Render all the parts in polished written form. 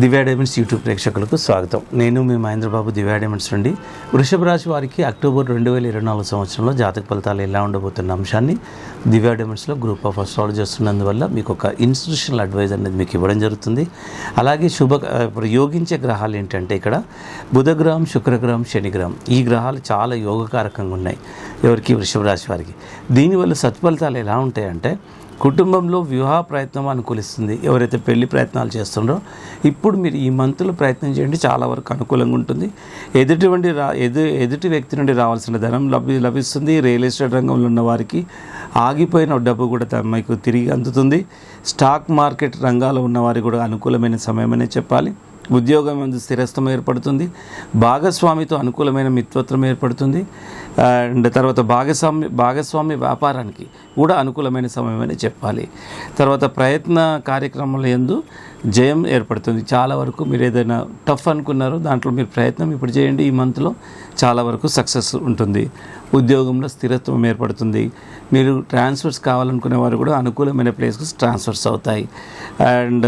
Divya diamonds YouTube ప్రేక్షకులకు స్వాగతం. నేను మీ మహేంద్రబాబు, దివ్యా డైమండ్స్ నుండి. వృషభ రాశి వారికి అక్టోబర్ 2024 సంవత్సరంలో జాతక ఫలితాలు ఎలా ఉండబోతున్న అంశాన్ని దివ్యా డైమండ్స్లో గ్రూప్ ఆఫ్ అస్ట్రాలజీ చేస్తున్నందువల్ల మీకు ఒక ఇన్స్టిట్యూషనల్ అడ్వైజ్ అనేది మీకు ఇవ్వడం జరుగుతుంది. అలాగే ఇప్పుడు యోగించే గ్రహాలు ఏంటంటే ఇక్కడ బుధగ్రహం, శుక్రగ్రహం, శనిగ్రహం, ఈ గ్రహాలు చాలా యోగకారకంగా ఉన్నాయి ఎవరికి, వృషభ రాశి వారికి. దీనివల్ల సత్ఫలితాలు ఎలా ఉంటాయంటే కుటుంబంలో వివాహ ప్రయత్నం అనుకూలిస్తుంది. ఎవరైతే పెళ్లి ప్రయత్నాలు చేస్తున్నారో ఇప్పుడు మీరు ఈ మంత్లో ప్రయత్నం చేయండి, చాలా వరకు అనుకూలంగా ఉంటుంది. ఎదుటి వ్యక్తి నుండి రావాల్సిన ధనం లభిస్తుంది. రియల్ ఎస్టేట్ రంగంలో ఉన్న వారికి ఆగిపోయిన డబ్బు కూడా మీకు తిరిగి అందుతుంది. స్టాక్ మార్కెట్ రంగాల్లో ఉన్న వారికి కూడా అనుకూలమైన సమయమనే చెప్పాలి. ఉద్యోగం అందు స్థిరత్వం ఏర్పడుతుంది. భాగస్వామితో అనుకూలమైన మిత్రత్వం ఏర్పడుతుంది. అండ్ తర్వాత భాగస్వామి వ్యాపారానికి కూడా అనుకూలమైన సమయమని చెప్పాలి. తర్వాత ప్రయత్న కార్యక్రమాల యందు జయం ఏర్పడుతుంది. చాలా వరకు మీరు ఏదైనా టఫ్ అనుకున్నారో దాంట్లో మీరు ప్రయత్నం ఇప్పుడు చేయండి. ఈ మంత్లో చాలా వరకు సక్సెస్ ఉంటుంది. ఉద్యోగంలో స్థిరత్వం ఏర్పడుతుంది. మీరు ట్రాన్స్ఫర్స్ కావాలనుకునే వారు కూడా అనుకూలమైన ప్లేస్కి ట్రాన్స్ఫర్స్ అవుతాయి. అండ్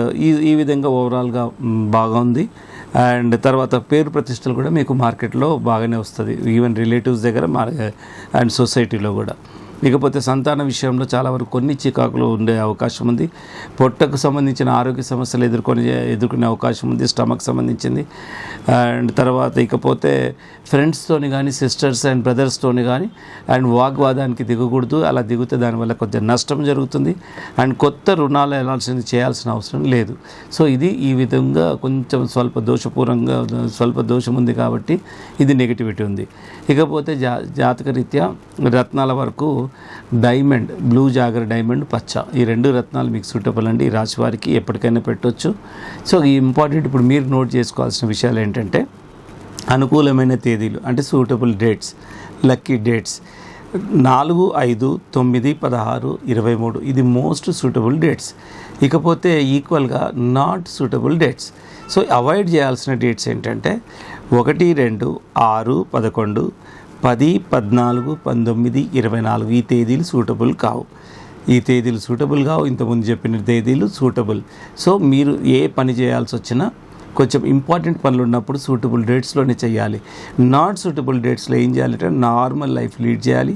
ఈ విధంగా ఓవరాల్గా బాగుంది. అండ్ తర్వాత పేరు ప్రతిష్టలు కూడా మీకు మార్కెట్లో బాగానే వస్తుంది, ఈవెన్ రిలేటివ్స్ దగ్గర అండ్ సొసైటీలో కూడా. ఇకపోతే సంతాన విషయంలో చాలా వరకు కొన్ని చికాకులు ఉండే అవకాశం ఉంది. పొట్టకు సంబంధించిన ఆరోగ్య సమస్యలు ఎదుర్కొనే అవకాశం ఉంది, స్టమక్ సంబంధించింది. అండ్ తర్వాత ఇకపోతే ఫ్రెండ్స్తోని కానీ, సిస్టర్స్ అండ్ బ్రదర్స్తోని కానీ అండ్ వాగ్వాదానికి దిగకూడదు. అలా దిగితే దానివల్ల కొద్దిగా నష్టం జరుగుతుంది. అండ్ కొత్త రుణాలు చేయాల్సిన అవసరం లేదు. సో ఇది ఈ విధంగా కొంచెం స్వల్ప దోషం ఉంది కాబట్టి ఇది నెగిటివిటీ ఉంది. ఇకపోతే జాతకరీత్యా రత్నాల వరకు డైమండ్, బ్లూ జాగర్ డైమండ్, పచ్చ, ఈ రెండు రత్నాలు మీకు సూటబుల్ అండి. ఈ రాశి వారికి ఎప్పటికైనా పెట్టవచ్చు. సో ఈ ఇంపార్టెంట్ ఇప్పుడు మీరు నోట్ చేసుకోవాల్సిన విషయాలు ఏంటంటే అనుకూలమైన తేదీలు అంటే సూటబుల్ డేట్స్, లక్కీ డేట్స్ 4, 5, 9, 16, 23 ఇది మోస్ట్ సూటబుల్ డేట్స్. ఇకపోతే ఈక్వల్గా not suitable dates. So avoid చేయాల్సిన డేట్స్ ఏంటంటే 1, 2, 6, 11, 10, 14, 19, 24 ఈ తేదీలు సూటబుల్ కావు. ఇంతకుముందు చెప్పిన తేదీలు సూటబుల్. సో మీరు ఏ పని చేయాల్సి వచ్చినా కొంచెం ఇంపార్టెంట్ పనులు ఉన్నప్పుడు సూటబుల్ డేట్స్లోనే చేయాలి. నాట్ సూటబుల్ డేట్స్లో ఏం చేయాలంటే నార్మల్ లైఫ్ లీడ్ చేయాలి.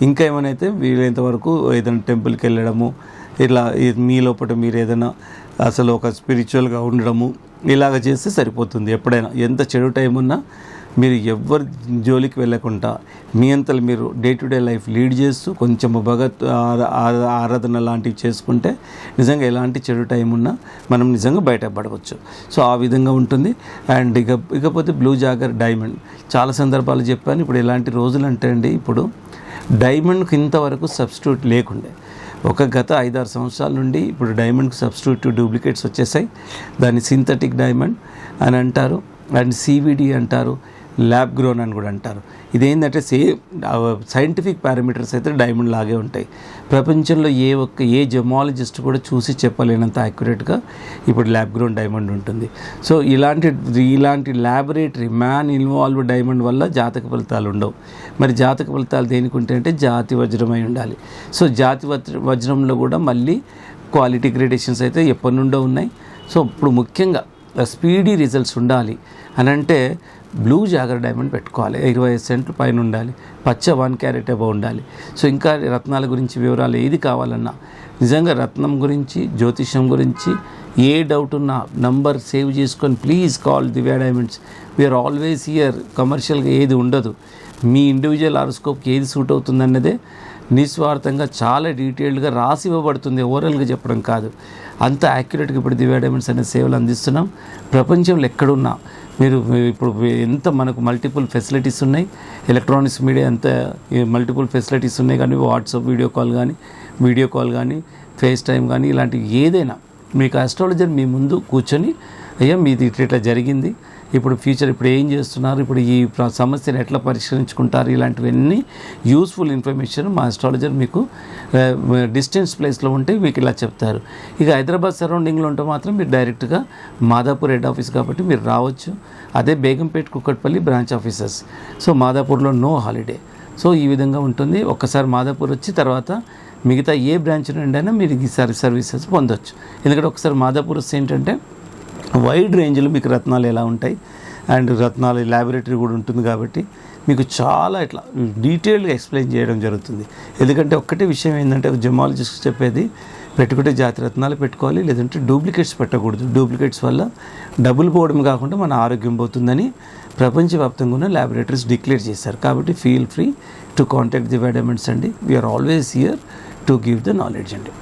ఇంకా ఏమైనా అయితే వీలైనంత వరకు ఏదైనా టెంపుల్కి వెళ్ళడము, ఇట్లా మీ లోపల మీరు ఏదైనా అసలు ఒక స్పిరిచువల్గా ఉండడము ఇలాగ చేస్తే సరిపోతుంది. ఎప్పుడైనా ఎంత చెడు టైం ఉన్నా మీరు ఎవ్వరి జోలికి వెళ్ళకుండా మీ అంతలు మీరు day to day life lead చేస్తూ కొంచెం భగవత్ ఆరాధన లాంటివి చేసుకుంటే నిజంగా ఎలాంటి చెడు టైం ఉన్నా మనం నిజంగా బయటపడవచ్చు. సో ఆ విధంగా ఉంటుంది. అండ్ ఇకపోతే బ్లూ జాగర్ డైమండ్ చాలా సందర్భాలు చెప్పాను. ఇప్పుడు ఎలాంటి రోజులు అంటే అండి, ఇప్పుడు డైమండ్కి ఇంతవరకు సబ్స్టిట్యూట్ లేకుండే. గత 5-6 సంవత్సరాల నుండి ఇప్పుడు డైమండ్కి సబ్స్టిట్యూట్ డూప్లికేట్స్ వచ్చేసాయి. దాన్ని సింథటిక్ డైమండ్ అని అంటారు, అండ్ సివిడి అంటారు, ల్యాబ్ గ్రోన్ అని కూడా అంటారు. ఇదేంటంటే సైంటిఫిక్ పారామీటర్స్ అయితే డైమండ్ లాగే ఉంటాయి. ప్రపంచంలో ఏ జెమాలజిస్ట్ కూడా చూసి చెప్పలేనంత యాక్యురేట్గా ఇప్పుడు ల్యాబ్ గ్రోన్ డైమండ్ ఉంటుంది. సో ఇలాంటి ల్యాబొరేటరీ మ్యాన్ ఇన్వాల్వ్డ్ డైమండ్ వల్ల జాతక ఫలితాలు ఉండవు. మరి జాతక ఫలితాలు దేనికి ఉంటాయంటే జాతి వజ్రమై ఉండాలి. సో జాతి వజ్రంలో కూడా మళ్ళీ క్వాలిటీ గ్రేడేషన్స్ అయితే ఎప్పటి నుండో ఉన్నాయి. సో ఇప్పుడు ముఖ్యంగా స్పీడీ రిజల్ట్స్ ఉండాలి అని అంటే బ్లూ జాగర్ డైమండ్ పెట్టుకోవాలి. 25 సెంట్లు పైన ఉండాలి. పచ్చ 1 క్యారెట్ అబౌ ఉండాలి. సో ఇంకా రత్నాల గురించి వివరాలు ఏది కావాలన్నా, నిజంగా రత్నం గురించి, జ్యోతిష్యం గురించి ఏ డౌట్ ఉన్నా నంబర్ సేవ్ చేసుకొని please call Divya diamonds. We're always here. కమర్షియల్గా ఏది ఉండదు. మీ ఇండివిజువల్ హారోస్కోప్కి ఏది సూట్ అవుతుందన్నదే నిస్వార్థంగా చాలా డీటెయిల్డ్గా రాసి ఇవ్వబడుతుంది, ఓవరాల్గా చెప్పడం కాదు. అంత యాక్యురేట్గా ఇప్పుడు దివ్యా డైమండ్స్ అనే సేవలు అందిస్తున్నాం. ప్రపంచంలో ఎక్కడున్నా మీరు ఇప్పుడు ఎంత మనకు మల్టిపుల్ ఫెసిలిటీస్ ఉన్నాయి. ఎలక్ట్రానిక్స్ మీడియా అంత మల్టిపుల్ ఫెసిలిటీస్ ఉన్నాయి. కానీ వాట్సాప్ వీడియో కాల్ కానీ ఫేస్ టైం కానీ ఇలాంటివి ఏదైనా మీకు ఆస్ట్రాలజర్ మీ ముందు కూర్చొని అయ్యా మీది ఇట్లా జరిగింది, ఇప్పుడు ఫ్యూచర్ ఇప్పుడు ఏం చేస్తున్నారు, ఇప్పుడు ఈ సమస్యను ఎట్లా పరిష్కరించుకుంటారు, ఇలాంటివన్నీ యూస్ఫుల్ ఇన్ఫర్మేషన్ మా ఆస్ట్రాలజర్ మీకు డిస్టెన్స్ ప్లేస్లో ఉంటే మీకు ఇలా చెప్తారు. ఇక హైదరాబాద్ సరౌండింగ్లో ఉంటే మాత్రం మీరు డైరెక్ట్గా మాదాపూర్ హెడ్ ఆఫీస్ కాబట్టి మీరు రావచ్చు. అదే Begumpet, Kukatpally branch offices. So మాదాపూర్లో నో హాలిడే. సో ఈ విధంగా ఉంటుంది. ఒక్కసారి మాదాపూర్ వచ్చి తర్వాత మిగతా ఏ బ్రాంచ్ నుండి అయినా మీరు ఈ సర్వీసెస్ పొందొచ్చు. ఎందుకంటే ఒకసారి మాదాపూర్ వస్తే ఏంటంటే వైడ్ రేంజ్లో మీకు రత్నాలు ఎలా ఉంటాయి, అండ్ రత్నాలు ల్యాబొరేటరీ కూడా ఉంటుంది కాబట్టి మీకు చాలా ఇట్లా డీటెయిల్గా ఎక్స్ప్లెయిన్ చేయడం జరుగుతుంది. ఎందుకంటే ఒక్కటే విషయం ఏంటంటే జెమాలజిస్ట్ చెప్పేది పెట్టుకుంటే జాతి రత్నాలు పెట్టుకోవాలి, లేదంటే డూప్లికేట్స్ పెట్టకూడదు. డూప్లికేట్స్ వల్ల డబ్బులు పోవడం కాకుండా మన ఆరోగ్యం పోతుందని ప్రపంచవ్యాప్తంగా ఉన్న ల్యాబొరేటరీస్ డిక్లేర్ చేశారు. కాబట్టి feel free to contact the వైడమెంట్స్ అండి. We are always here to give the knowledge అండి.